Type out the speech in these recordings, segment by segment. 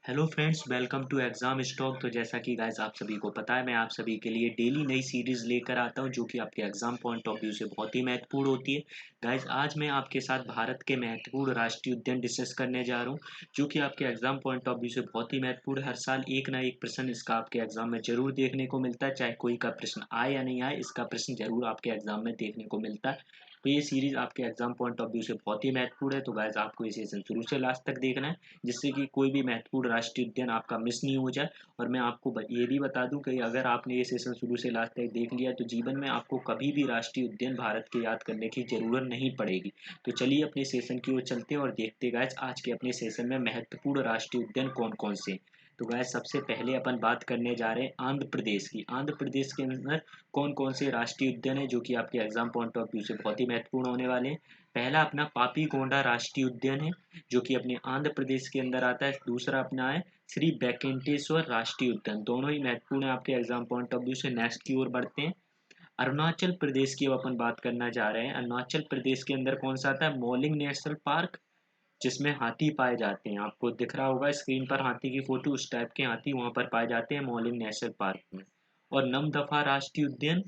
Hello friends, welcome to exam stock. तो जैसा कि गाइस आप सभी को पता है, मैं आप सभी के लिए डेली नई सीरीज लेकर आता हूं जो कि आपके एग्जाम पॉइंट ऑफ व्यू से बहुत ही महत्वपूर्ण होती है। गाइस आज मैं आपके साथ भारत के महत्वपूर्ण राष्ट्रीय उद्यान डिस्कस करने जा रहा हूं जो कि आपके एग्जाम पॉइंट ऑफ व्यू से बहुत ही महत्वपूर्ण है। हर साल एक ना एक प्रश्न इसका आपके एग्जाम में जरूर देखने को मिलता है, चाहे कोई का प्रश्न आए या नहीं आए, इसका प्रश्न जरूर आपके एग्जाम में देखने को मिलता है। तो ये सीरीज आपके एग्जाम पॉइंट ऑफ व्यू से बहुत ही महत्वपूर्ण है। तो गाइस आपको ये सेशन शुरू से लास्ट तक देखना है जिससे कि कोई भी महत्वपूर्ण राष्ट्रीय उद्यान आपका मिस नहीं हो जाए। और मैं आपको ये भी बता दूं कि अगर आपने ये सेशन शुरू से लास्ट तक देख लिया तो जीवन में आपको कभी भी राष्ट्रीय उद्यान भारत के याद करने की जरूरत नहीं पड़ेगी। तो चलिए अपने सेशन की ओर चलते हैं और देखते हैं गाइस आज के अपने सेशन में महत्वपूर्ण राष्ट्रीय उद्यान कौन कौन से हैं। तो गाइस सबसे पहले अपन बात करने जा रहे हैं आंध्र प्रदेश की। आंध्र प्रदेश के अंदर कौन कौन से राष्ट्रीय उद्यान है जो कि आपके एग्जाम पॉइंट ऑफ व्यू से बहुत ही महत्वपूर्ण होने वाले हैं। पहला अपना पापी गोंडा राष्ट्रीय उद्यान है जो कि अपने आंध्र प्रदेश के अंदर आता है। दूसरा अपना है श्री वेंकटेश्वर राष्ट्रीय उद्यान। दोनों ही महत्वपूर्ण है आपके एग्जाम पॉइंट ऑफ व्यू से। नेक्स्ट की ओर बढ़ते हैं। अरुणाचल प्रदेश की अब अपन बात करना चाह रहे हैं। अरुणाचल प्रदेश के अंदर कौन सा आता है? मौलिंग नेशनल पार्क, जिसमें हाथी पाए जाते हैं। आपको दिख रहा होगा स्क्रीन पर हाथी की फोटो, उस टाइप के हाथी वहां पर पाए जाते हैं मौलिंग नेशनल पार्क में। और नमदफा राष्ट्रीय उद्यान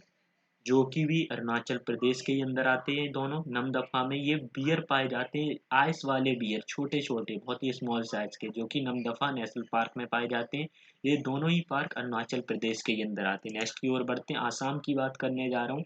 जो कि भी अरुणाचल प्रदेश के ही अंदर आते हैं। दोनों नमदफा में ये बियर पाए जाते हैं, आइस वाले बियर, छोटे छोटे बहुत ही स्मॉल साइज के, जो कि नमदफा नेशनल पार्क में पाए जाते हैं। ये दोनों ही पार्क अरुणाचल प्रदेश के ही अंदर आते हैं। नेक्स्ट की ओर बढ़ते हैं। आसाम की बात करने जा रहा हूँ।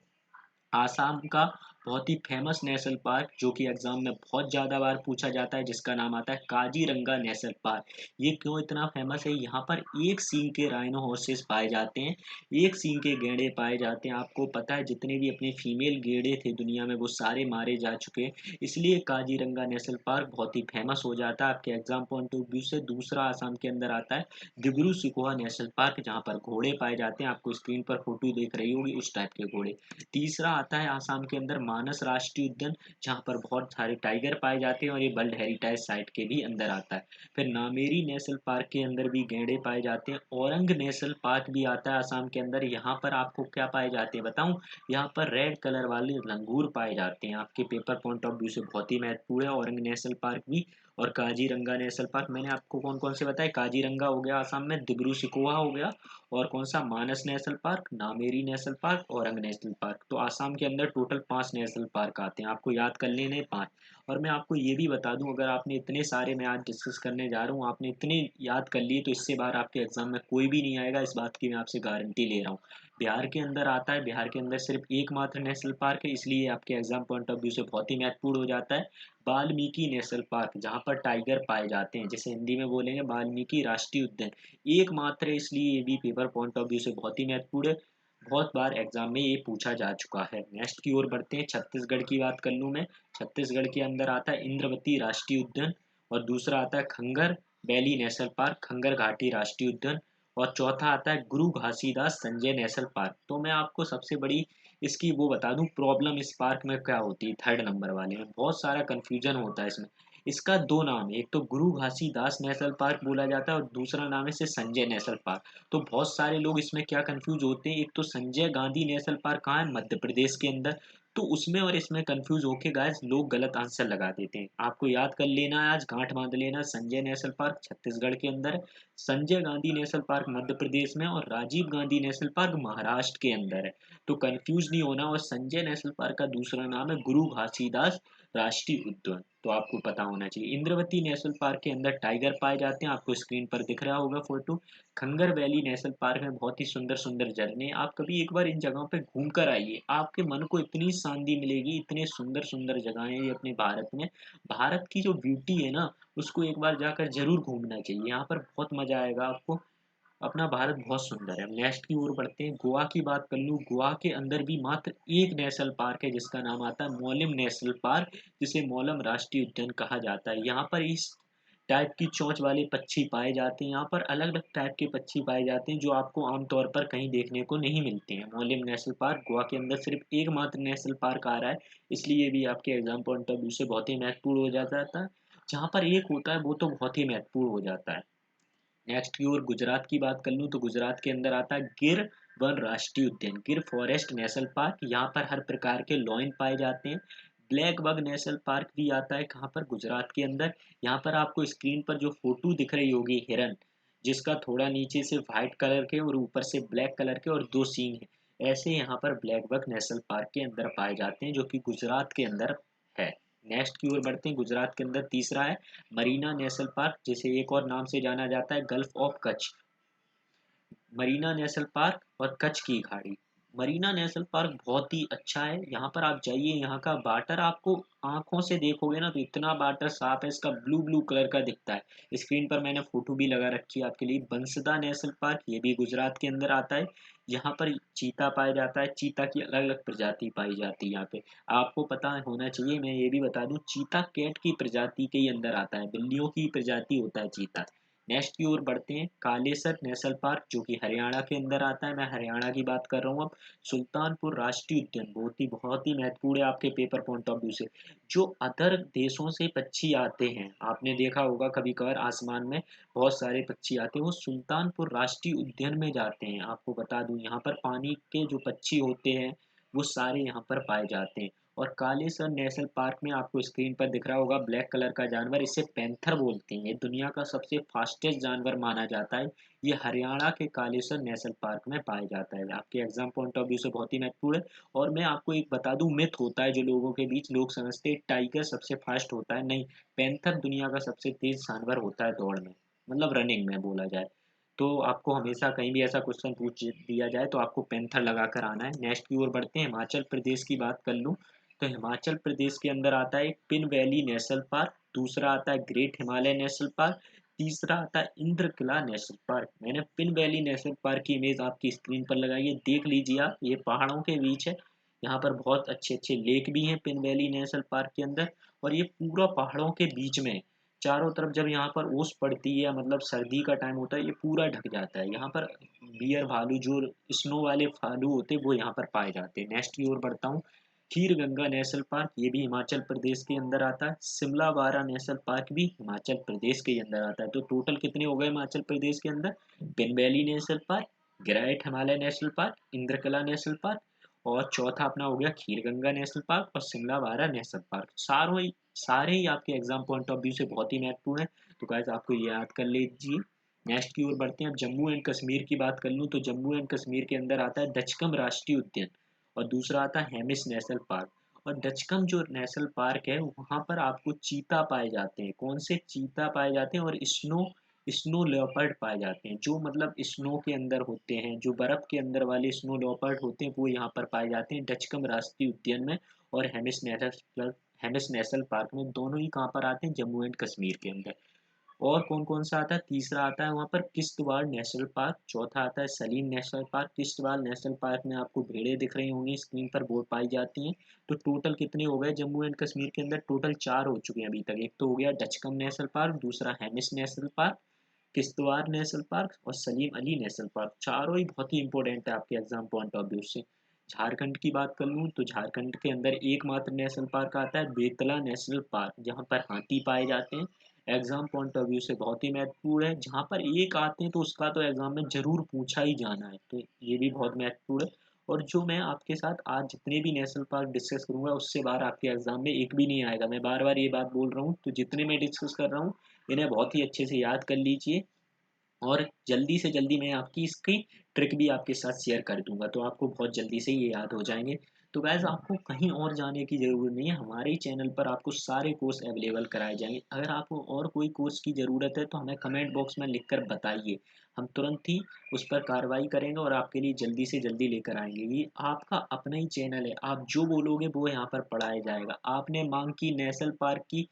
आसाम का बहुत ही फेमस नेशनल पार्क जो कि एग्जाम में बहुत ज़्यादा बार पूछा जाता है, जिसका नाम आता है काजीरंगा नेशनल पार्क। ये क्यों इतना फेमस है? यहाँ पर एक सींग के राइनो हॉर्सेस पाए जाते हैं, एक सींग के गैंडे पाए जाते हैं। आपको पता है जितने भी अपने फीमेल गैंडे थे दुनिया में वो सारे मारे जा चुके हैं, इसलिए काजीरंगा नेशनल पार्क बहुत ही फेमस हो जाता है आपके एग्जाम पॉइंट ऑफ व्यू से। दूसरा आसाम के अंदर आता है दिब्रू सिकोहा नेशनल पार्क, जहाँ पर घोड़े पाए जाते हैं। आपको स्क्रीन पर फोटो देख रही होगी उस टाइप के घोड़े। तीसरा आता है आसाम के अंदर मानस राष्ट्रीय उद्यान, जहाँ पर बहुत सारे टाइगर पाए जाते हैं और ये वर्ल्ड हेरिटेज साइट के भी अंदर आता है। फिर नामेरी नेशनल पार्क के अंदर भी गैंडे पाए जाते हैं। औरंग नेशनल पार्क भी आता है आसाम के अंदर। यहाँ पर आपको क्या पाए जाते हैं बताऊं? यहाँ पर रेड कलर वाले लंगूर पाए जाते हैं। आपके पेपर पॉइंट ऑफ व्यू से बहुत ही महत्वपूर्ण है औरंग नेशनल पार्क भी। और काजीरंगा नेशनल पार्क मैंने आपको कौन कौन से बताए? काजीरंगा हो गया आसाम में, दिब्रू सिकोहा हो गया, और कौन सा? Manas national park, Nameri national park, Orang national park. तो आसाम के अंदर टोटल 5 नेशनल पार्क आते हैं, आपको याद कर लेने 5। और मैं आपको ये भी बता दूं, अगर आपने इतने सारे मैं आज डिस्कस करने जा रहा हूँ आपने इतने याद कर लिए तो इससे बाहर आपके एग्जाम में कोई भी नहीं आएगा, इस बात की मैं आपसे गारंटी ले रहा हूँ। बिहार के अंदर आता है, बिहार के अंदर सिर्फ एकमात्र नेशनल पार्क है, इसलिए आपके एग्जाम पॉइंट ऑफ व्यू से बहुत ही महत्वपूर्ण हो जाता है। वाल्मीकि नेशनल पार्क, जहाँ पर टाइगर पाए जाते हैं, जैसे हिंदी में बोलेंगे वाल्मीकि राष्ट्रीय उद्यान। एकमात्र है, इसलिए ये भी पेपर पॉइंट ऑफ व्यू से बहुत ही महत्वपूर्ण है। बहुत बार एग्जाम में ये पूछा जा चुका है। नेक्स्ट की ओर बढ़ते हैं। छत्तीसगढ़ की बात कर लूँ मैं। छत्तीसगढ़ के अंदर आता है इंद्रवती राष्ट्रीय उद्यान, और दूसरा आता है Khangar valley national park, Khangar घाटी राष्ट्रीय उद्यान, और चौथा आता है गुरु घासीदास संजय नेशनल पार्क। तो मैं आपको सबसे बड़ी इसकी वो बता दूं प्रॉब्लम इस पार्क में क्या होती है। थर्ड नंबर वाले में बहुत सारा कंफ्यूजन होता है इसमें। इसका दो नाम है, एक तो गुरु घासीदास नेशनल पार्क बोला जाता है और दूसरा नाम है इसे संजय नेशनल पार्क। तो बहुत सारे लोग इसमें क्या कंफ्यूज होते हैं, एक तो संजय गांधी नेशनल पार्क कहाँ है? मध्य प्रदेश के अंदर। तो उसमें और इसमें कंफ्यूज होके गाइस लोग गलत आंसर लगा देते हैं। आपको याद कर लेना है, आज गांठ बांध लेना। संजय नेशनल पार्क छत्तीसगढ़ के अंदर है, संजय गांधी नेशनल पार्क मध्य प्रदेश में, और राजीव गांधी नेशनल पार्क महाराष्ट्र के अंदर है। तो कंफ्यूज नहीं होना। और संजय नेशनल पार्क का दूसरा नाम है गुरु घासीदास राष्ट्रीय उद्यान, तो आपको पता होना चाहिए। इंद्रवती नेशनल पार्क के अंदर टाइगर पाए जाते हैं, आपको स्क्रीन पर दिख रहा होगा photo. Khangar valley national park में बहुत ही सुंदर सुंदर झरने। आप कभी एक बार इन जगहों पे घूम कर आइए, आपके मन को इतनी शांति मिलेगी। इतने सुंदर सुंदर जगह हैं ये अपने भारत में। भारत की जो ब्यूटी है ना, उसको एक बार जाकर जरूर घूमना चाहिए। यहाँ पर बहुत मजा आएगा आपको। अपना भारत बहुत सुंदर है। नेक्स्ट की ओर बढ़ते हैं। गोवा की बात कर लूँ, गोवा के अंदर भी मात्र एक नेशनल पार्क है जिसका नाम आता है मोलिम नेशनल पार्क, जिसे मोलम राष्ट्रीय उद्यान कहा जाता है। यहाँ पर इस टाइप की चोंच वाले पक्षी पाए जाते हैं। यहाँ पर अलग अलग टाइप के पक्षी पाए जाते हैं जो आपको आमतौर पर कहीं देखने को नहीं मिलते हैं। मोलिम नेशनल पार्क गोवा के अंदर सिर्फ एकमात्र नेशनल पार्क आ रहा है, इसलिए भी आपके एग्जाम पॉइंट ऑफ व्यू से बहुत ही महत्वपूर्ण हो जाता था। जहाँ पर एक होता है वो तो बहुत ही महत्वपूर्ण हो जाता है। नेक्स्ट की ओर गुजरात की बात कर लूँ तो गुजरात के अंदर आता है गिर वन राष्ट्रीय उद्यान, गिर फॉरेस्ट नेशनल पार्क। यहाँ पर हर प्रकार के लॉयन पाए जाते हैं। ब्लैक बग नेशनल पार्क भी आता है कहाँ पर, गुजरात के अंदर। यहाँ पर आपको स्क्रीन पर जो फोटो दिख रही होगी हिरन, जिसका थोड़ा नीचे से व्हाइट कलर के और ऊपर से ब्लैक कलर के और दो सींग है, ऐसे यहाँ पर ब्लैक बक नेशनल पार्क के अंदर पाए जाते हैं, जो कि गुजरात के अंदर है। नेक्स्ट की ओर बढ़ते हैं। गुजरात के अंदर तीसरा है मरीना नेशनल पार्क, जिसे एक और नाम से जाना जाता है gulf of Kutch. Marina national park और कच्छ की खाड़ी। मरीना नेशनल पार्क बहुत ही अच्छा है, यहाँ पर आप जाइए, यहाँ का वाटर आपको आंखों से देखोगे ना तो इतना वाटर साफ है, इसका ब्लू ब्लू कलर का दिखता है। स्क्रीन पर मैंने फोटो भी लगा रखी है आपके लिए। बंसदा नेशनल पार्क, ये भी गुजरात के अंदर आता है। यहाँ पर चीता पाया जाता है, चीता की अलग अलग प्रजाति पाई जाती है यहाँ पे। आपको पता होना चाहिए, मैं ये भी बता दूं, चीता कैट की प्रजाति के ही अंदर आता है, बिल्लियों की प्रजाति होता है चीता। नेक्स्ट की ओर बढ़ते हैं। कालेसर नेशनल पार्क, जो कि हरियाणा के अंदर आता है, मैं हरियाणा की बात कर रहा हूँ अब। सुल्तानपुर राष्ट्रीय उद्यान, बहुत ही महत्वपूर्ण है आपके पेपर पॉइंट ऑफ व्यू से। जो अदर देशों से पक्षी आते हैं, आपने देखा होगा कभी कभार आसमान में बहुत सारे पक्षी आते हैं, वो सुल्तानपुर राष्ट्रीय उद्यान में जाते हैं। आपको बता दूं, यहाँ पर पानी के जो पक्षी होते हैं वो सारे यहाँ पर पाए जाते हैं। और कालेसर नेशनल पार्क में आपको स्क्रीन पर दिख रहा होगा ब्लैक कलर का जानवर, इसे पैंथर बोलते हैं, ये दुनिया का सबसे फास्टेस्ट जानवर माना जाता है। ये हरियाणा के कालेसर नेशनल पार्क में पाया जाता है, आपके एग्जाम पॉइंट ऑफ व्यू से बहुत ही महत्वपूर्ण है। और मैं आपको एक बता दूं, मिथ होता है जो लोगों के बीच, लोग समझते हैं टाइगर सबसे फास्ट होता है, नहीं, पैंथर दुनिया का सबसे तेज जानवर होता है दौड़ में, मतलब रनिंग में बोला जाए तो। आपको हमेशा कहीं भी ऐसा क्वेश्चन पूछ दिया जाए तो आपको पैंथर लगा कर आना है। नेक्स्ट की ओर बढ़ते हैं। हिमाचल प्रदेश की बात कर लूँ तो हिमाचल प्रदेश के अंदर आता है पिन वैली नेशनल पार्क, दूसरा आता है ग्रेट हिमालय नेशनल पार्क, तीसरा आता है इंद्रकिला नेशनल पार्क। मैंने पिन वैली नेशनल पार्क की इमेज आपकी स्क्रीन पर लगाई है, देख लीजिए आप, ये पहाड़ों के बीच है। यहाँ पर बहुत अच्छे अच्छे लेक भी हैं पिन वैली नेशनल पार्क के अंदर, और ये पूरा पहाड़ों के बीच में है। चारों तरफ जब यहाँ पर ओस पड़ती है, मतलब सर्दी का टाइम होता है, ये पूरा ढक जाता है। यहाँ पर बियर भालू, जो स्नो वाले भालू होते हैं, वो यहाँ पर पाए जाते हैं। नेक्स्ट की ओर बढ़ता हूँ। खीर गंगा नेशनल पार्क, ये भी हिमाचल प्रदेश के अंदर आता है। शिमला बारा नेशनल पार्क भी हिमाचल प्रदेश के अंदर आता है। तो टोटल कितने हो गए हिमाचल प्रदेश के अंदर? Pin valley national park, great Himalaya national park, Indrakala national park, और चौथा अपना हो गया खीर गंगा नेशनल पार्क और शिमला बारा नेशनल पार्क। सारे ही आपके एग्जाम पॉइंट ऑफ व्यू से बहुत ही महत्वपूर्ण है, तो गाइस आपको ये याद कर लीजिए। नेक्स्ट की ओर बढ़ते हैं। अब जम्मू एंड कश्मीर की बात कर लूँ तो जम्मू एंड कश्मीर के अंदर आता है दचकम राष्ट्रीय उद्यान, और दूसरा आता है हेमिस नेशनल पार्क। और डचकम जो नेशनल पार्क है, वहाँ पर आपको चीता पाए जाते हैं। कौन से चीता पाए जाते हैं? और स्नो स्नो लेपर्ड पाए जाते हैं, जो मतलब स्नो के अंदर होते हैं, जो बर्फ के अंदर वाले स्नो लेपर्ड होते हैं, वो यहाँ पर पाए जाते हैं डचकम राष्ट्रीय उद्यान में और हेमिस नेशनल पार्क में। दोनों ही कहाँ पर आते हैं? जम्मू एंड कश्मीर के अंदर। और कौन कौन सा आता है? तीसरा आता है वहाँ पर किश्तवाड़ नेशनल पार्क, चौथा आता है Salim national park. Kishtwar national park में आपको भेड़ें दिख रही होंगी स्क्रीन पर, वो पाई जाती हैं। तो टोटल कितने हो गए जम्मू एंड कश्मीर के अंदर? टोटल 4 हो चुके हैं अभी तक। एक तो हो गया डचकम नेशनल पार्क, दूसरा Hemis national park, Kishtwar national park और सलीम अली नेशनल पार्क। चारों ही बहुत ही इंपॉर्टेंट है आपके एग्जाम पॉइंट ऑफ व्यू से। झारखंड की बात कर लूँ तो झारखंड के अंदर एकमात्र नेशनल पार्क आता है बेतला नेशनल पार्क, जहाँ पर हाथी पाए जाते हैं। एग्जाम पॉइंट ऑफ व्यू से बहुत ही महत्वपूर्ण है, जहाँ पर एक आते हैं तो उसका तो एग्जाम में जरूर पूछा ही जाना है, तो ये भी बहुत महत्वपूर्ण है। और जो मैं आपके साथ आज जितने भी नेशनल पार्क डिस्कस करूंगा, उससे बाहर आपके एग्जाम में एक भी नहीं आएगा। मैं बार बार ये बात बोल रहा हूँ, तो जितने मैं डिस्कस कर रहा हूँ इन्हें बहुत ही अच्छे से याद कर लीजिए, और जल्दी से जल्दी मैं आपकी इसकी ट्रिक भी आपके साथ शेयर कर दूंगा, तो आपको बहुत जल्दी से ये याद हो जाएंगे। तो गैस आपको कहीं और जाने की ज़रूरत नहीं है, हमारे ही चैनल पर आपको सारे कोर्स अवेलेबल कराए जाएंगे। अगर आपको और कोई कोर्स की ज़रूरत है तो हमें कमेंट बॉक्स में लिखकर बताइए, हम तुरंत ही उस पर कार्रवाई करेंगे और आपके लिए जल्दी से जल्दी लेकर आएंगे। ये आपका अपना ही चैनल है, आप जो बोलोगे वो यहाँ पर पढ़ाया जाएगा। आपने मांग की नेशनल पार्क की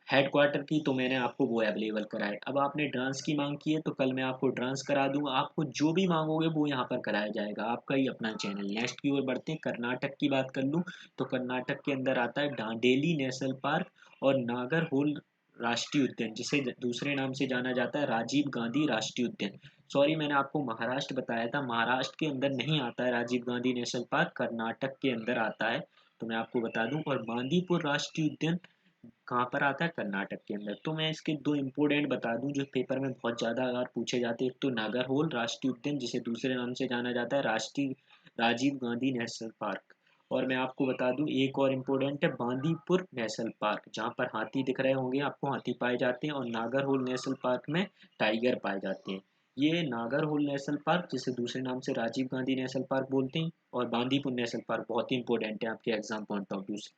हेडक्वार्टर की, तो मैंने आपको वो अवेलेबल कराए। अब आपने डांस की मांग की है तो कल मैं आपको डांस करा दूंगा। आपको जो भी मांगोगे वो यहाँ पर कराया जाएगा, आपका ही अपना चैनल। नेक्स्ट की ओर बढ़ते हैं। कर्नाटक की बात कर लूँ तो कर्नाटक के अंदर आता है दांडेली नेशनल पार्क और नागरहोल राष्ट्रीय उद्यान, जिसे दूसरे नाम से जाना जाता है राजीव गांधी राष्ट्रीय उद्यान। सॉरी, मैंने आपको महाराष्ट्र बताया था, महाराष्ट्र के अंदर नहीं आता है राजीव गांधी नेशनल पार्क, कर्नाटक के अंदर आता है, तो मैं आपको बता दूं। और बांदीपुर राष्ट्रीय उद्यान कहाँ पर आता है? कर्नाटक के अंदर। तो मैं इसके दो इम्पोर्टेंट बता दूं जो पेपर में बहुत ज़्यादा अगर पूछे जाते हैं। एक तो नागरहोल राष्ट्रीय उद्यान, जिसे दूसरे नाम से जाना जाता है राष्ट्रीय राजीव गांधी नेशनल पार्क, और मैं आपको बता दूं एक और इम्पोर्टेंट है बांदीपुर नेशनल पार्क, जहाँ पर हाथी दिख रहे होंगे आपको, हाथी पाए जाते हैं। और नागरहोल नेशनल पार्क में टाइगर पाए जाते हैं। ये नागरहोल नेशनल पार्क, जिसे दूसरे नाम से राजीव गांधी नेशनल पार्क बोलते हैं, और बांदीपुर नेशनल पार्क बहुत ही इंपॉर्टेंट है आपके एग्जाम पॉइंट ऑफ व्यू से।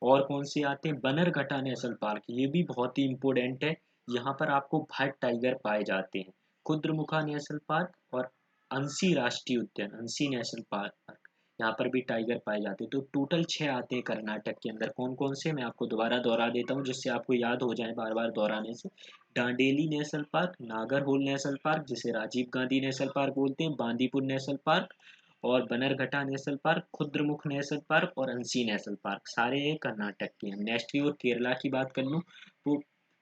और कौन से आते हैं, बनरघटा नेशनल पार्क, ये भी बहुत ही इम्पोर्टेंट है। यहाँ पर आपको व्हाइट टाइगर पाए जाते हैं। खुद्रमुखा नेशनल पार्क और अंसी राष्ट्रीय उद्यान, अंसी नेशनल पार्क, यहाँ पर भी टाइगर पाए जाते हैं। तो टोटल 6 आते हैं कर्नाटक के अंदर। कौन कौन से, मैं आपको दोबारा दोहरा देता हूँ जिससे आपको याद हो जाए बार बार दोहराने से। Dandeli national park, Nagarhole national park जिसे राजीव गांधी नेशनल पार्क बोलते हैं, बांदीपुर नेशनल पार्क और बनरघटा नेशनल पार्क, खुद्रमुख नेशनल पार्क और अंसी नेशनल पार्क, सारे ये कर्नाटक के हैं। नेक्स्ट की ओर केरला की बात कर लूँ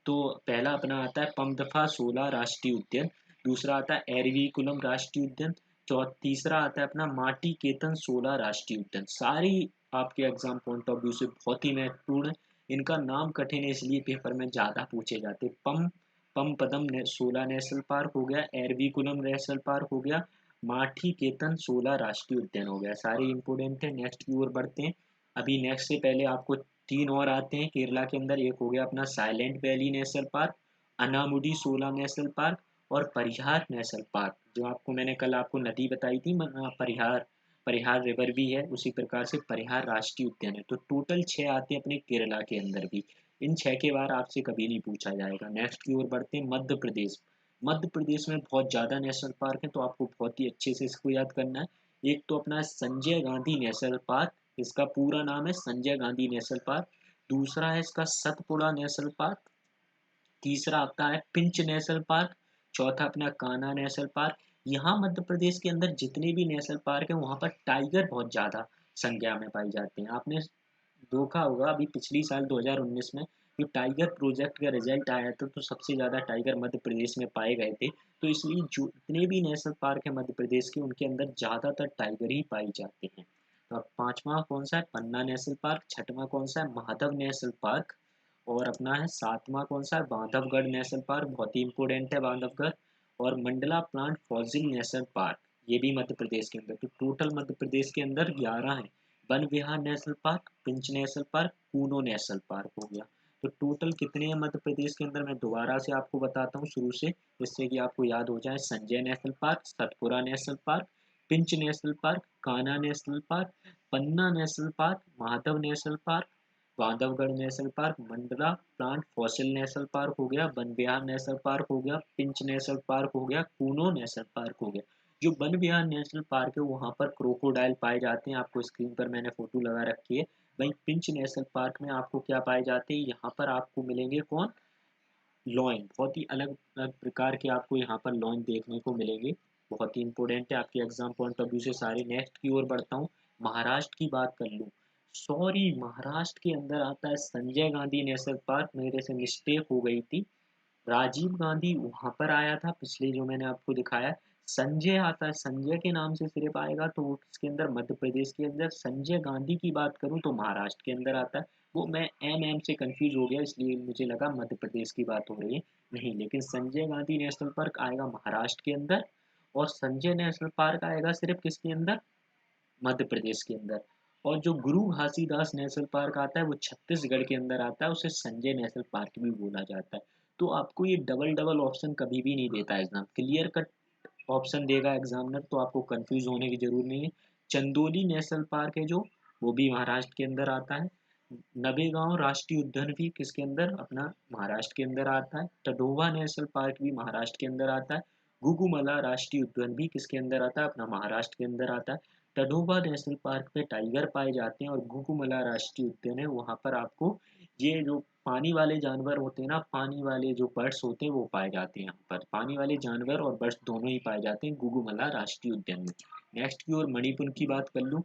तो पहला अपना आता है पम्दफा सोला राष्ट्रीय उद्यान, दूसरा आता है एरवीकुलम राष्ट्रीय उद्यान, तीसरा आता है अपना माटी केतन सोला राष्ट्रीय उद्यान। सारी आपके एग्जाम पॉइंट ऑफ व्यू से बहुत ही महत्वपूर्ण है। इनका नाम कठिन है इसलिए पेपर में ज़्यादा पूछे जाते। पम पदम सोला नेशनल पार्क हो गया, एरवीकुलम नेशनल पार्क हो गया, माठी केतन सोला राष्ट्रीय उद्यान हो गया, सारे इंपोर्टेंट है। नेक्स्ट की ओर बढ़ते हैं। अभी नेक्स्ट से पहले आपको 3 और आते हैं केरला के अंदर। एक हो गया अपना silent valley national park, Anamudi सोला नेशनल पार्क और परिहार नेशनल पार्क, जो आपको मैंने कल आपको नदी बताई थी परिहार, परिहार रिवर भी है, उसी प्रकार से परिहार राष्ट्रीय उद्यान है। तो टोटल 6 आते हैं अपने केरला के अंदर भी। इन 6 के बारे आपसे कभी नहीं पूछा जाएगा। नेक्स्ट की ओर बढ़ते हैं मध्य प्रदेश। मध्य प्रदेश में बहुत ज़्यादा नेशनल पार्क है, तो आपको बहुत ही अच्छे से इसको याद करना है। एक तो अपना संजय गांधी नेशनल पार्क, इसका पूरा नाम है संजय गांधी नेशनल पार्क। दूसरा है इसका सतपुड़ा नेशनल पार्क। तीसरा आता है पिंच नेशनल पार्क। चौथा अपना कान्हा नेशनल पार्क। यहाँ मध्य प्रदेश के अंदर जितने भी नेशनल पार्क है वहाँ पर टाइगर बहुत ज़्यादा संख्या में पाई जाते हैं। आपने देखा होगा अभी पिछली साल 2019 में जो टाइगर प्रोजेक्ट का रिजल्ट आया था, तो सबसे ज़्यादा टाइगर मध्य प्रदेश में पाए गए थे। तो इसलिए जो जितने भी नेशनल पार्क है मध्य प्रदेश के, उनके अंदर ज़्यादातर टाइगर ही पाई जाते हैं। तो अब पांचवा कौन सा है, पन्ना नेशनल पार्क। छठवां कौन सा है, माधव नेशनल पार्क। और अपना है सातवां कौन सा है, बांधवगढ़ नेशनल पार्क, बहुत ही इंपॉर्टेंट है बांधवगढ़। और Mandla plant fossil national park, ये भी मध्य प्रदेश के अंदर। तो टोटल मध्य प्रदेश के अंदर 11 है। Van Vihar national park, Pench national park, Kuno national park हो गया। तो टोटल कितने हैं मध्य प्रदेश के अंदर, मैं दोबारा से आपको बताता हूँ शुरू से, जिससे कि आपको याद हो जाए। Sanjay national park, Satpura national park, Pench national park, Kanha national park, Panna national park, Madhav national park, Bandhavgarh national park, Mandla plant fossil national park हो गया, वन विहार नेशनल पार्क हो गया, पिंच नेशनल पार्क हो गया, कूनो नेशनल पार्क हो गया। जो वन विहार नेशनल पार्क है वहाँ पर क्रोकोडाइल पाए जाते हैं, आपको स्क्रीन पर मैंने फोटो लगा रखी है। वहीं पिंच नेशनल पार्क में आपको क्या पाए जाते हैं, यहाँ पर आपको मिलेंगे कौन, लॉइन, बहुत ही अलग अलग प्रकार के आपको यहाँ पर लॉइन देखने को मिलेंगे। बहुत ही इंपॉर्टेंट है आपके एग्जाम पॉइंट ऑफ व्यू से सारे। नेक्स्ट की ओर बढ़ता हूँ। महाराष्ट्र की बात कर लूँ, सॉरी महाराष्ट्र के अंदर आता है संजय गांधी नेशनल पार्क, मेरे से मिस्टेक हो गई थी। राजीव गांधी वहां पर आया था पिछले जो मैंने आपको दिखाया। संजय आता है, संजय के नाम से सिर्फ आएगा तो वो किसके अंदर, मध्य प्रदेश के अंदर। संजय गांधी की बात करूं तो महाराष्ट्र के अंदर आता है। वो मैं एम से कंफ्यूज हो गया, इसलिए मुझे लगा मध्य प्रदेश की बात हो रही है, नहीं। लेकिन संजय गांधी नेशनल पार्क आएगा महाराष्ट्र के अंदर, और संजय नेशनल पार्क आएगा सिर्फ किसके अंदर, मध्य प्रदेश के अंदर। और जो गुरु घासीदास नेशनल पार्क आता है वो छत्तीसगढ़ के अंदर आता है, उसे संजय नेशनल पार्क भी बोला जाता है। तो आपको ये डबल डबल ऑप्शन कभी भी नहीं देता एग्जाम, क्लियर कट ऑप्शन देगा एग्जामिनर, तो आपको कंफ्यूज होने की जरूरत नहीं है। चंदोली नेशनल पार्क है जो, वो भी महाराष्ट्र के अंदर आता है। नवेगांव राष्ट्रीय उद्यान भी किसके अंदर, अपना महाराष्ट्र के अंदर आता है। टडोवा नेशनल पार्क भी महाराष्ट्र के अंदर आता है। गुगुमला राष्ट्रीय उद्यान भी किसके अंदर आता है, अपना महाराष्ट्र के अंदर आता है। टडोवा नेशनल पार्क में टाइगर पाए जाते हैं, और गुगुमला राष्ट्रीय उद्यान है वहाँ पर आपको ये जो पानी वाले जानवर होते हैं ना, पानी वाले जो बर्ड्स होते हैं वो पाए जाते हैं। यहाँ पर पानी वाले जानवर और बर्ड्स दोनों ही पाए जाते हैं गुगुमला राष्ट्रीय उद्यान में। नेक्स्ट की ओर मणिपुर की बात कर लूँ,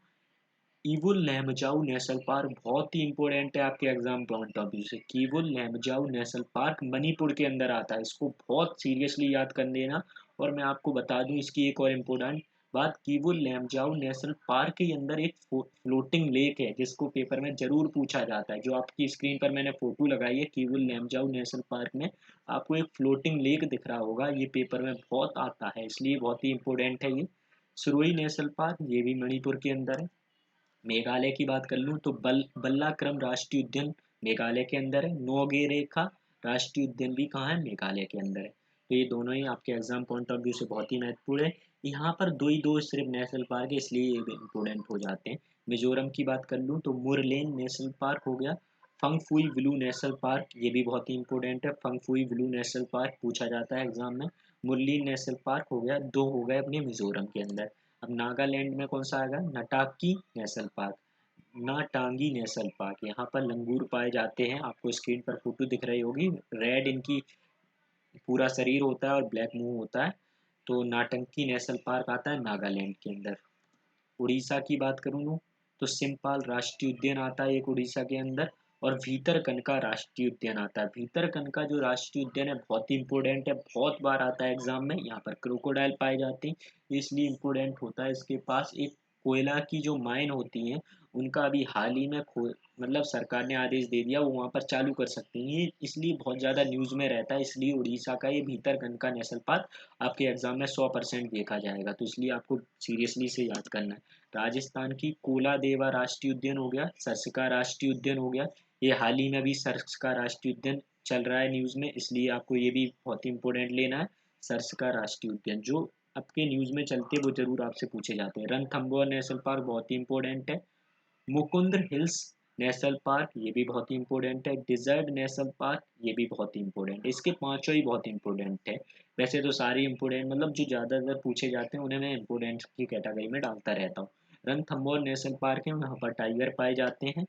कीवुल लैमजाऊ नेशनल पार्क, बहुत ही इंपॉर्टेंट है आपके एग्जाम पॉइंट ऑफ व्यू से। कीवुल लैमजाऊ नेशनल पार्क मणिपुर के अंदर आता है, इसको बहुत सीरियसली याद कर लेना। और मैं आपको बता दूं इसकी एक और इम्पोर्टेंट बात, कीवुल लैमजाऊ नेशनल पार्क के अंदर एक फ्लोटिंग लेक है, जिसको पेपर में जरूर पूछा जाता है। जो आपकी स्क्रीन पर मैंने फोटो लगाई है कीवुल लैमजाऊ नेशनल पार्क में, आपको एक फ्लोटिंग लेक दिख रहा होगा, ये पेपर में बहुत आता है, इसलिए बहुत ही इंपॉर्टेंट है ये। सुरोई नेशनल पार्क, ये भी मणिपुर के अंदर है। मेघालय की बात कर लूँ तो बल्लाक्रम राष्ट्रीय उद्यान मेघालय के अंदर है। नोगेरेखा राष्ट्रीय उद्यान भी कहाँ है, मेघालय के अंदर है। तो ये दोनों ही आपके एग्जाम पॉइंट ऑफ व्यू से बहुत ही महत्वपूर्ण है। यहाँ पर दो सिर्फ नेशनल पार्क है, इसलिए ये इम्पोर्टेंट हो जाते हैं। मिजोरम की बात कर लूँ तो मुरलेन नेशनल पार्क हो गया। फंगफुई ब्लू नेशनल पार्क, ये भी बहुत ही इंपॉर्टेंट है। फंगफुई ब्लू नेशनल पार्क पूछा जाता है एग्जाम में। मुरलीन नेशनल पार्क हो गया, दो हो गए अपने मिजोरम के अंदर। अब नागालैंड में कौन सा आएगा, नटाकी नेशनल पार्क। नाटांगी नेशनल पार्क, यहाँ पर लंगूर पाए जाते हैं। आपको स्क्रीन पर फोटो दिख रही होगी, रेड इनकी पूरा शरीर होता है और ब्लैक मुंह होता है। तो नाटंकी नेशनल पार्क आता है नागालैंड के अंदर। उड़ीसा की बात करूँ तो सिंपाल राष्ट्रीय उद्यान आता है एक उड़ीसा के अंदर। और भीतरकनिका राष्ट्रीय उद्यान आता है। भीतरकनिका जो राष्ट्रीय उद्यान है बहुत ही इंपॉर्टेंट है, बहुत बार आता है एग्जाम में। यहाँ पर क्रोकोडाइल पाए जाते हैं, इसलिए इम्पोर्टेंट होता है। इसके पास एक कोयला की जो माइन होती है, उनका अभी हाल ही में मतलब सरकार ने आदेश दे दिया, वो वहाँ पर चालू कर सकते हैं। ये इसलिए बहुत ज़्यादा न्यूज़ में रहता है, इसलिए उड़ीसा का ये भीतरकनिका नेशनल पार्क आपके एग्जाम में 100% देखा जाएगा, तो इसलिए आपको सीरियसली से याद करना है। राजस्थान की कोला देवा राष्ट्रीय उद्यान हो गया, सरसका राष्ट्रीय उद्यान हो गया। ये हाल ही में भी सरसका राष्ट्रीय उद्यान चल रहा है न्यूज़ में, इसलिए आपको ये भी बहुत ही इंपॉर्टेंट लेना है। सरसका राष्ट्रीय उद्यान जो आपके न्यूज़ में चलते हैं वो जरूर आपसे पूछे जाते हैं। रणथंबोर नेशनल पार्क बहुत ही इंपॉर्टेंट है। मुकुंद हिल्स नेशनल पार्क, ये भी बहुत ही इंपॉर्टेंट है। डिजर्ट नेशनल पार्क, ये भी बहुत ही इंपॉर्टेंट है। इसके पांचों ही बहुत इंपॉर्टेंट है। वैसे तो सारे इंपॉर्टेंट, मतलब जो ज़्यादातर पूछे जाते हैं उन्हें मैं इंपॉर्टेंट की कैटेगरी में डालता रहता हूँ। रणथंबोर नेशनल पार्क है, वहाँ पर टाइगर पाए जाते हैं।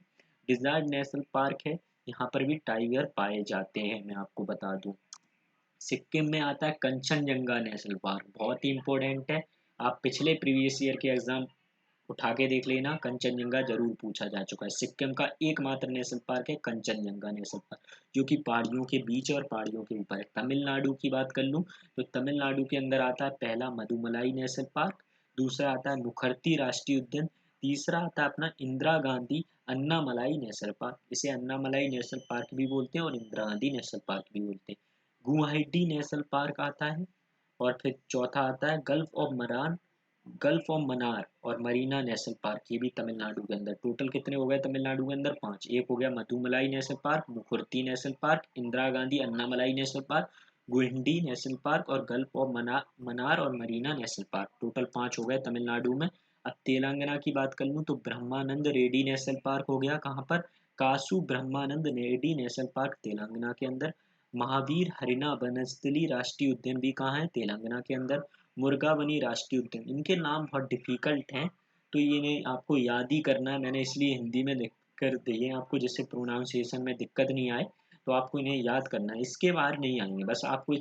डिजर्ट नेशनल पार्क है, यहाँ पर भी टाइगर पाए जाते हैं, मैं आपको बता दूँ। सिक्किम में आता है कंचनजंगा नेशनल पार्क, बहुत ही इंपॉर्टेंट है। आप पिछले प्रीवियस ईयर के एग्जाम उठा के देख लेना, कंचनजंगा जरूर पूछा जा चुका है। सिक्किम का एकमात्र नेशनल पार्क है कंचनजंगा नेशनल पार्क, जो कि पहाड़ियों के बीच और पहाड़ियों के ऊपर है। तमिलनाडु की बात कर लूँ तो तमिलनाडु के अंदर आता है पहला मदुमलाई नेशनल पार्क, दूसरा आता है मुखर्ती राष्ट्रीय उद्यान, तीसरा आता है अपना इंदिरा गांधी अन्नामलाई नेशनल पार्क। इसे अन्नामलाई नेशनल पार्क भी बोलते हैं और इंदिरा गांधी नेशनल पार्क भी बोलते हैं। गुवाहाटी नेशनल पार्क आता है। और फिर चौथा आता है गल्फ ऑफ मन्नार और मरीना नेशनल पार्क, ये भी तमिलनाडु के अंदर। टोटल कितने हो गए तमिलनाडु के अंदर, पांच। एक हो गया Mudumalai national park, Mukurthi national park, Indira Gandhi Annamalai national park, Guindy national park और गल्फ ऑफ मनार और मरीना नेशनल पार्क। टोटल पांच हो गए तमिलनाडु में। अब तेलंगाना की बात कर लूँ तो ब्रह्मानंद रेड्डी नेशनल पार्क हो गया, कहाँ पर, कासु ब्रह्मानंद रेड्डी नेशनल पार्क तेलंगाना के अंदर। महावीर हरिना बनस्थली राष्ट्रीय उद्यान भी कहाँ है, तेलंगाना के अंदर। मुर्गावनी राष्ट्रीय उद्यान, इनके नाम बहुत डिफिकल्ट हैं, तो ये नहीं आपको याद ही करना है। मैंने इसलिए हिंदी में लिख कर दिए आपको, जिससे प्रोनाउंसिएशन में दिक्कत नहीं आए। तो आपको इन्हें याद करना है, इसके बाहर नहीं आएंगे। बस आपको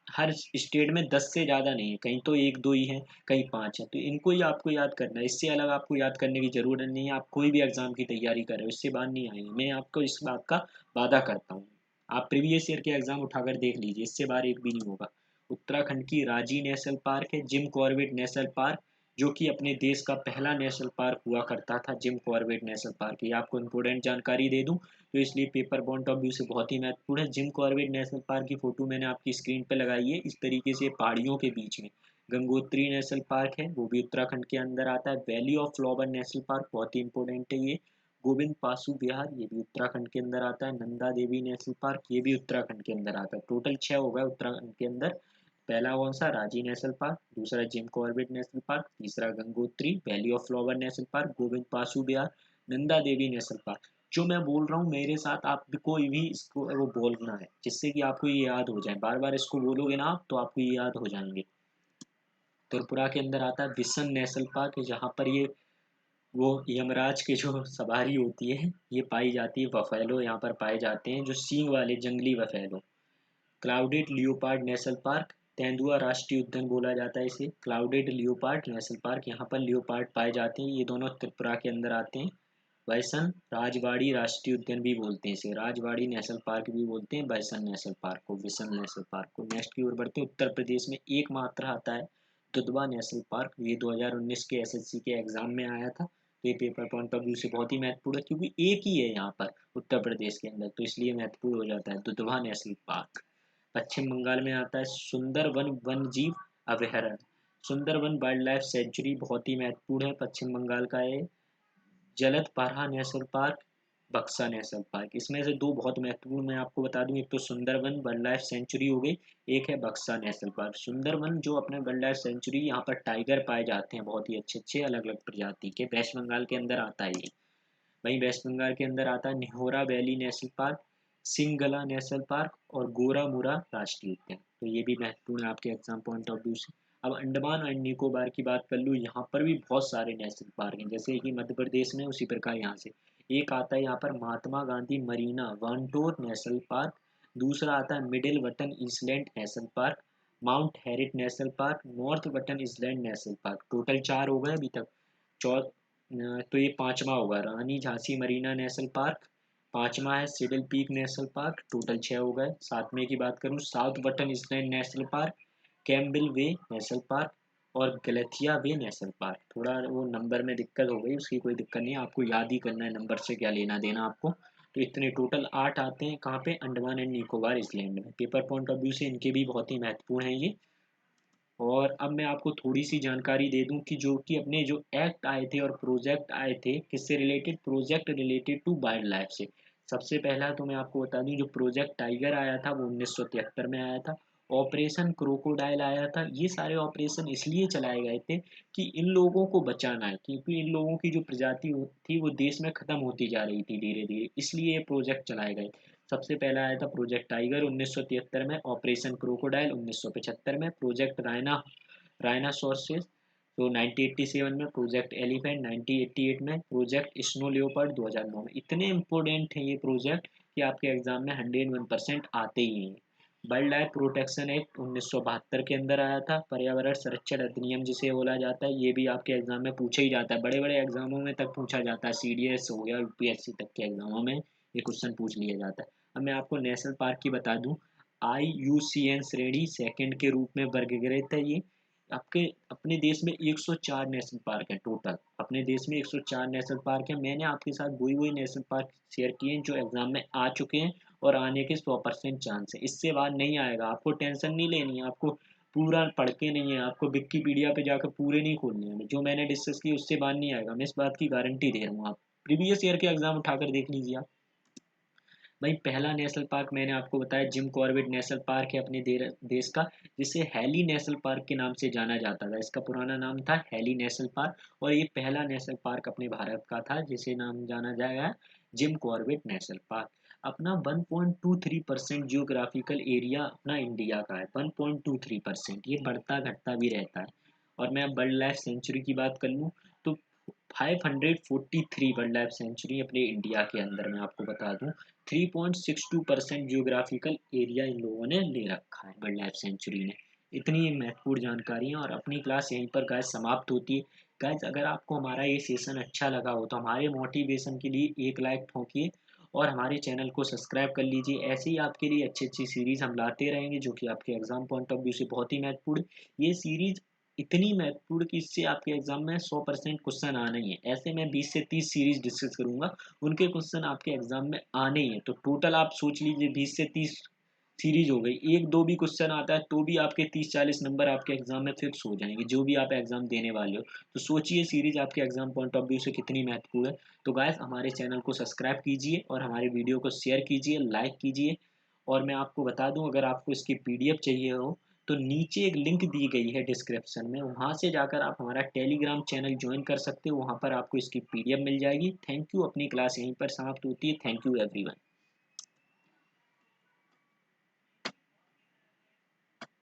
हर स्टेट में 10 से ज़्यादा नहीं है, कहीं तो एक दो ही हैं, कहीं पांच है, तो इनको ही आपको याद करना है। इससे अलग आपको याद करने की ज़रूरत नहीं है। आप कोई भी एग्ज़ाम की तैयारी कर रहे हो, इससे बाहर नहीं आएंगे, मैं आपको इस बात का वादा करता हूँ। आप प्रीवियस ईयर के एग्ज़ाम उठाकर देख लीजिए, इससे बाहर एक भी नहीं होगा। उत्तराखंड की राजी नेशनल पार्क है। जिम कॉर्बेट नेशनल पार्क, जो कि अपने देश का पहला नेशनल पार्क हुआ करता था, जिम कॉर्बेट नेशनल पार्क। ये आपको इंपॉर्टेंट जानकारी दे दूं तो इसलिए पेपर पॉइंट ऑफ व्यू से बहुत ही महत्वपूर्ण है। जिम कॉर्बेट नेशनल पार्क की फोटो मैंने आपकी स्क्रीन पर लगाई है, इस तरीके से पहाड़ियों के बीच में। गंगोत्री नेशनल पार्क है, वो भी उत्तराखंड के अंदर आता है। Valley of flower national park, बहुत ही इंपॉर्टेंट है ये। गोविंद पासु विहार, ये भी उत्तराखंड के अंदर आता है। नंदा देवी नेशनल पार्क, ये भी उत्तराखंड के अंदर आता है। टोटल 6 हो गए उत्तराखंड के अंदर। पहला कौन सा, राजी नेशनल पार्क, दूसरा जिम कॉर्बेट नेशनल पार्क, तीसरा Gangotri, valley of flower national park, Govind Pashu Vihar, Nanda Devi national park. जो मैं बोल रहा हूँ मेरे साथ आप भी कोई भी इसको वो बोलना है, जिससे कि आपको ये याद हो जाए। बार बार इसको बोलोगे ना आप, तो आपको ये याद हो जाएंगे। त्रिपुरा के अंदर आता है विसन नेशनल पार्क, जहाँ पर ये वो यमराज के जो सवारी होती है ये पाई जाती है। बफेलो यहाँ पर पाए जाते हैं, जो सींग वाले जंगली buffalo. Clouded leopard national park, तेंदुआ राष्ट्रीय उद्यान बोला जाता है इसे। क्लाउडेड लियोपार्ड नेशनल पार्क, यहाँ पर लियोपार्ड पाए जाते हैं, ये दोनों त्रिपुरा के अंदर आते हैं। बैसन राजवाड़ी राष्ट्रीय उद्यान भी बोलते हैं इसे, राजवाड़ी नेशनल पार्क भी बोलते हैं, बैसन नेशनल पार्क को, विसन नेशनल पार्क को। नेक्स्ट की ओर बढ़ते हैं। उत्तर प्रदेश में एकमात्र आता है दुधवा नेशनल पार्क, ये 2019 के एसएससी के एग्जाम में आया था। तो ये पेपर पॉइंट ऑफ व्यू से बहुत ही महत्वपूर्ण है, क्योंकि एक ही है यहाँ पर उत्तर प्रदेश के अंदर, तो इसलिए महत्वपूर्ण हो जाता है दुधवा नेशनल पार्क। पश्चिम बंगाल में आता है सुंदरवन वन जीव अभयारण्य। सुंदरवन वाइल्ड लाइफ सेंचुरी बहुत ही महत्वपूर्ण है, पश्चिम बंगाल का है। जलदपारा नेशनल पार्क, बक्सा नेशनल पार्क। इसमें से दो बहुत महत्वपूर्ण मैं आपको बता दूं, एक तो सुंदरबन वाइल्ड लाइफ सेंचुरी हो गई, एक है बक्सा नेशनल पार्क। सुंदरबन जो अपने वाइल्ड लाइफ सेंचुरी, यहाँ पर टाइगर पाए जाते हैं बहुत ही अच्छे अच्छे अलग अलग प्रजाति के, वेस्ट बंगाल के अंदर आता है ये। वहीं वेस्ट बंगाल के अंदर आता है निहोरा valley national park, Singla national park और गोरामुरा राष्ट्रीय उद्यान। तो ये भी महत्वपूर्ण है आपके एग्जाम पॉइंट ऑफ व्यू से। अब अंडमान एंड निकोबार की बात कर लूँ, यहाँ पर भी बहुत सारे नेशनल पार्क हैं, जैसे कि मध्य प्रदेश में उसी प्रकार यहाँ से एक आता है यहाँ पर Mahatma Gandhi marine Wandoor national park, दूसरा आता है middle Button island national park, mount Harriet national park, north Button island national park. Total 4 हो गए अभी तक। चौ तो ये पांचवा होगा Rani Jhansi marine national park, पांचवा है saddle peak national park, total 6 हो गए। सातवें की बात करूँ south Button island national park, Campbell bay national park और गलेथिया वे नेशनल पार्क। थोड़ा वो नंबर में दिक्कत हो गई, उसकी कोई दिक्कत नहीं, आपको याद ही करना है, नंबर से क्या लेना देना आपको। तो इतने टोटल 8 आते हैं कहाँ पे, अंडमान एंड निकोबार आइलैंड में। पेपर पॉइंट ऑफ व्यू से इनके भी बहुत ही महत्वपूर्ण है ये। और अब मैं आपको थोड़ी सी जानकारी दे दूं कि जो कि अपने जो एक्ट आए थे और प्रोजेक्ट आए थे किससे related, project related to wildlife से। सबसे पहला तो मैं आपको बता दूं, जो प्रोजेक्ट टाइगर आया था वो 1973 में आया था। ऑपरेशन क्रोकोडाइल आया था। ये सारे ऑपरेशन इसलिए चलाए गए थे कि इन लोगों को बचाना है, क्योंकि इन लोगों की जो प्रजाति थी वो देश में खत्म होती जा रही थी धीरे धीरे, इसलिए ये प्रोजेक्ट चलाए गए। सबसे पहला आया था प्रोजेक्ट टाइगर 1973 में, ऑपरेशन क्रोकोडाइल 1975 में, प्रोजेक्ट राइनासोरसेस तो 1987 में, प्रोजेक्ट एलिफेंट 1988 में, प्रोजेक्ट स्नो लियोपर्ड 2009 में। इतने इंपॉर्टेंट हैं ये प्रोजेक्ट कि आपके एग्जाम में 101% आते ही हैं। वाइल्ड लाइफ प्रोटेक्शन एक्ट 1972 के अंदर आया था। पर्यावरण संरक्षण अधिनियम जिसे बोला जाता है, ये भी आपके एग्जाम में पूछा ही जाता है, बड़े बड़े एग्जामों में तक पूछा जाता है, सीडीएस हो गया यूपीएससी तक के एग्जामों में ये क्वेश्चन पूछ लिया जाता है। अब मैं आपको नेशनल पार्क की बता दूं, IUCN श्रेणी सेकंड के रूप में वर्गीकृत है ये। आपके अपने देश में 104 नेशनल पार्क हैं टोटल, अपने देश में 104 नेशनल पार्क हैं। मैंने आपके साथ वही वही नेशनल पार्क शेयर किए हैं जो एग्जाम में आ चुके हैं और आने के 100% चांस है, इससे बाहर नहीं आएगा। आपको टेंशन नहीं लेनी है, आपको पूरा पढ़ के नहीं है, आपको विकिपीडिया पे जाकर पूरे नहीं खोलने हैं, जो मैंने डिस्कस की उससे बाहर नहीं आएगा, मैं इस बात की गारंटी दे रहा हूँ। आप प्रीवियस ईयर के एग्जाम उठाकर देख लीजिए आप। भाई पहला नेशनल पार्क मैंने आपको बताया जिम कॉर्बेट नेशनल पार्क है अपने देश का, जिसे हैली नेशनल पार्क के नाम से जाना जाता था। इसका पुराना नाम था हैली नेशनल पार्क, और ये पहला नेशनल पार्क अपने भारत का था जिसे नाम जाना जाएगा जिम कॉर्बेट नेशनल पार्क। अपना 1.23% जियोग्राफिकल एरिया अपना इंडिया का है, 1.23%, ये बढ़ता घटता भी रहता है। और मैं अब वाइल्ड लाइफ सेंचुरी की बात कर लूँ तो 543 वाइल्ड लाइफ सेंचुरी अपने इंडिया के अंदर, मैं आपको बता दूं 3.62% जियोग्राफिकल एरिया इन लोगों ने ले रखा है वाइल्ड लाइफ सेंचुरी ने। इतनी महत्वपूर्ण जानकारी है, और अपनी क्लास यहीं पर गाइस समाप्त होती है। गाइस अगर आपको हमारा ये सेशन अच्छा लगा हो तो हमारे मोटिवेशन के लिए एक लाइक ठोकिए और हमारे चैनल को सब्सक्राइब कर लीजिए। ऐसे ही आपके लिए अच्छी अच्छी सीरीज हम लाते रहेंगे जो कि आपके एग्जाम पॉइंट ऑफ व्यू से बहुत ही महत्वपूर्ण है। ये सीरीज इतनी महत्वपूर्ण कि इससे आपके एग्जाम में 100% क्वेश्चन आना ही है। ऐसे मैं 20 से 30 सीरीज डिस्कस करूंगा, उनके क्वेश्चन आपके एग्जाम में आने ही है। तो टोटल आप सोच लीजिए 20 से 30 सीरीज हो गई, एक दो भी क्वेश्चन आता है तो भी आपके 30-40 नंबर आपके एग्जाम में फिक्स हो जाएंगे, जो भी आप एग्जाम देने वाले हो। तो सोचिए सीरीज आपके एग्जाम पॉइंट ऑफ व्यू से कितनी महत्वपूर्ण है। तो गाइस हमारे चैनल को सब्सक्राइब कीजिए और हमारे वीडियो को शेयर कीजिए, लाइक कीजिए। और मैं आपको बता दूं, अगर आपको इसकी PDF चाहिए हो तो नीचे एक लिंक दी गई है डिस्क्रिप्शन में, वहां से जाकर आप हमारा टेलीग्राम चैनल ज्वाइन कर सकते हो, वहां पर आपको इसकी PDF मिल जाएगी। Thank you. अपनी क्लास यहीं पर समाप्त होती है। Thank you everyone.